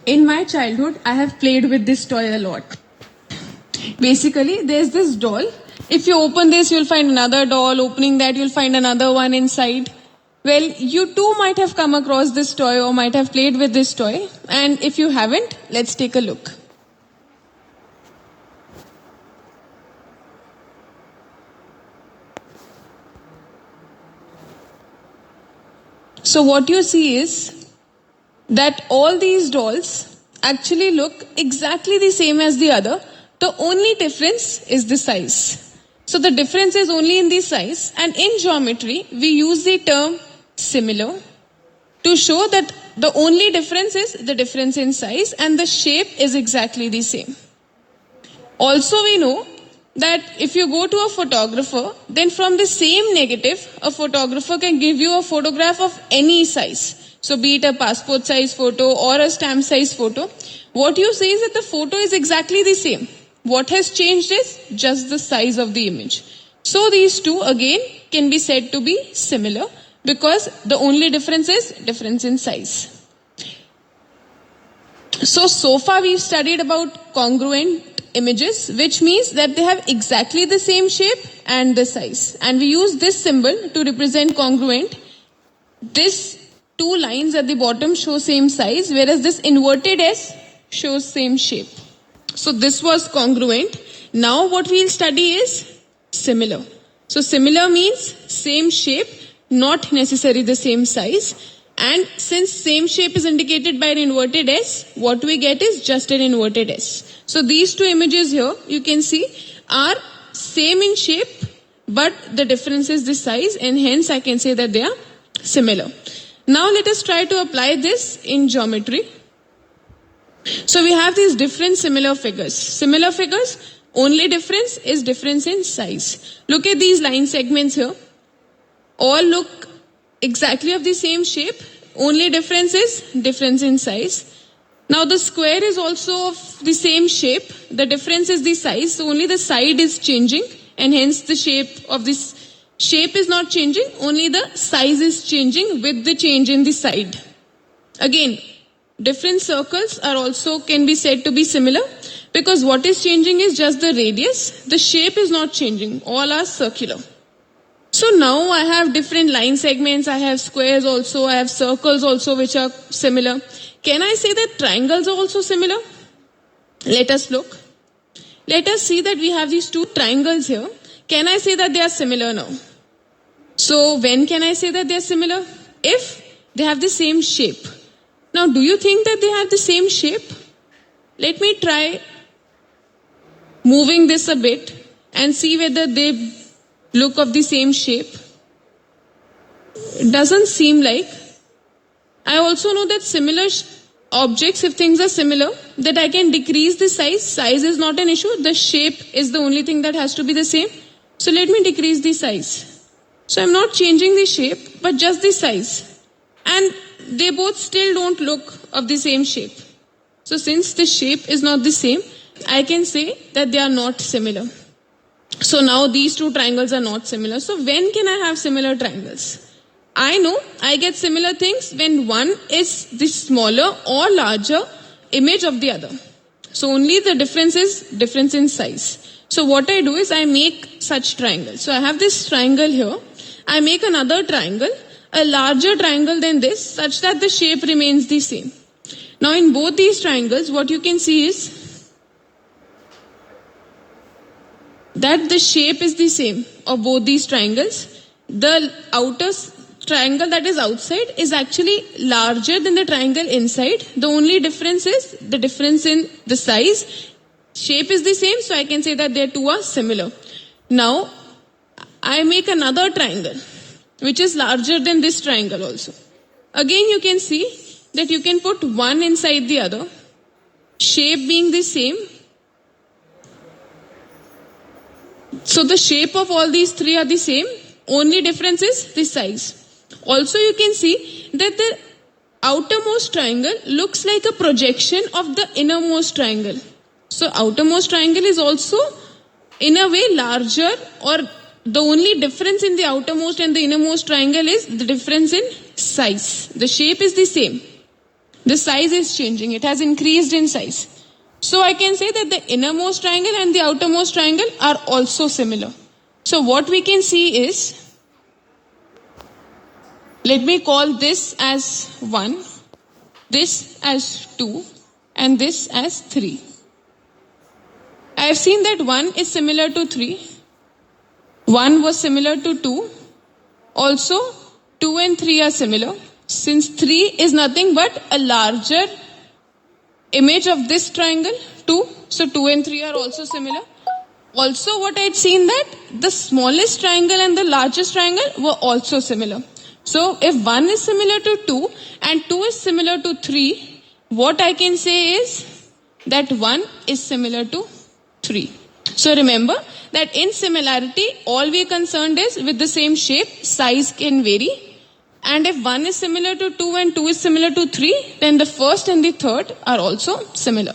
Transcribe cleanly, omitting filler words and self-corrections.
In my childhood, I have played with this toy a lot. Basically, there's this doll. If you open this, you'll find another doll. Opening that, you'll find another one inside. Well, you too might have come across this toy or might have played with this toy. And if you haven't, let's take a look. So what you see is that all these dolls actually look exactly the same as the other. The only difference is the size. So the difference is only in the size, and in geometry we use the term similar to show that the only difference is the difference in size and the shape is exactly the same. Also, we know that if you go to a photographer, then from the same negative, a photographer can give you a photograph of any size. So be it a passport size photo or a stamp size photo, what you see is that the photo is exactly the same. What has changed is just the size of the image. So these two again can be said to be similar because the only difference is difference in size. So far we've studied about congruent images, which means that they have exactly the same shape and the size. And we use this symbol to represent congruent. This two lines at the bottom show same size, whereas this inverted S shows same shape. So this was congruent. Now what we'll study is similar. So similar means same shape, not necessarily the same size. And since same shape is indicated by an inverted S, what we get is just an inverted S. So these two images here, you can see, are same in shape, but the difference is the size, and hence I can say that they are similar. Now let us try to apply this in geometry. So we have these different similar figures. Similar figures, only difference is difference in size. Look at these line segments here. All look exactly of the same shape. Only difference is difference in size. Now the square is also of the same shape. The difference is the size. So only the side is changing, and hence the shape of this shape is not changing. Only the size is changing with the change in the side. Again, different circles are also can be said to be similar because what is changing is just the radius. The shape is not changing. All are circular. So now I have different line segments, I have squares also, I have circles also which are similar. Can I say that triangles are also similar? Let us look. Let us see that we have these two triangles here. Can I say that they are similar now? So when can I say that they are similar? If they have the same shape. Now do you think that they have the same shape? Let me try moving this a bit and see whether they look of the same shape. It doesn't seem like. I also know that similar objects, if things are similar, that I can decrease the size. Size is not an issue. The shape is the only thing that has to be the same. So let me decrease the size. So I'm not changing the shape, but just the size. And they both still don't look of the same shape. So since the shape is not the same, I can say that they are not similar. So now these two triangles are not similar. So when can I have similar triangles? I know I get similar things when one is the smaller or larger image of the other. So only the difference is difference in size. So what I do is I make such triangles. So I have this triangle here. I make another triangle, a larger triangle than this, such that the shape remains the same. Now in both these triangles, what you can see is that the shape is the same of both these triangles. The outer triangle that is outside is actually larger than the triangle inside. The only difference is the difference in the size. Shape is the same, so I can say that they two are similar. Now, I make another triangle, which is larger than this triangle also. Again, you can see that you can put one inside the other, shape being the same. So the shape of all these three are the same, only difference is the size. Also you can see that the outermost triangle looks like a projection of the innermost triangle. So outermost triangle is also in a way larger, or the only difference in the outermost and the innermost triangle is the difference in size. The shape is the same. The size is changing. It has increased in size. So I can say that the innermost triangle and the outermost triangle are also similar. So what we can see is, let me call this as 1, this as 2, and this as 3. I have seen that 1 is similar to 3. 1 was similar to 2. Also, 2 and 3 are similar. Since 3 is nothing but a larger image of this triangle, 2. So 2 and 3 are also similar. Also, what I had seen that the smallest triangle and the largest triangle were also similar. So if 1 is similar to 2 and 2 is similar to 3, what I can say is that 1 is similar to 3. So remember that in similarity, all we are concerned is with the same shape, size can vary. And if 1 is similar to 2 and 2 is similar to 3, then the first and the third are also similar.